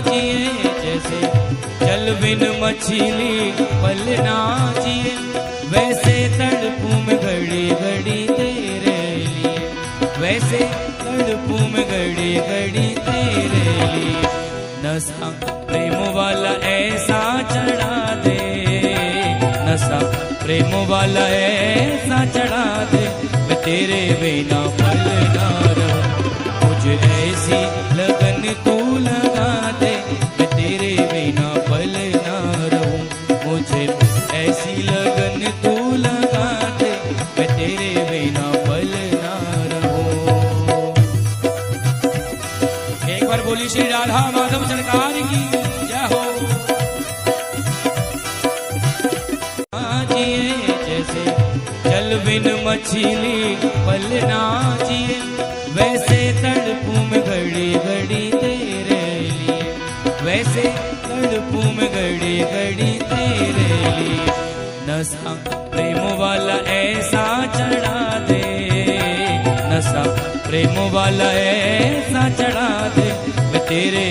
जिए जैसे जल बिन मछली पल ना जिए, वैसे तड़पूं में घड़ी घड़ी तेरे लिए, वैसे तड़पूं में घड़ी घड़ी तेरे लिए। नशा प्रेम वाला ऐसा चढ़ा दे, नशा प्रेम वाला ऐसा चढ़ा दे, मैं तेरे बिना पल ना रहूं, मुझे ऐसी लगन तू लगा दे, मैं तेरे बिना पल ना रहूं, मुझे ऐसी लगन तू लगा दे, मैं तेरे बिना पल ना रहूं। एक बार बोली श्री राधा माधव सरकार की जय हो। जिए जैसे जल बिन मछली पल ना जिए, वैसे तड़पूं में घड़ी घड़ी तेरे लिए, वैसे तड़पूं में घड़ी घड़ी तेरे लिए। नशा प्रेम वाला ऐसा चढ़ा दे, नशा प्रेम वाला ऐसा चढ़ा दे, मैं तेरे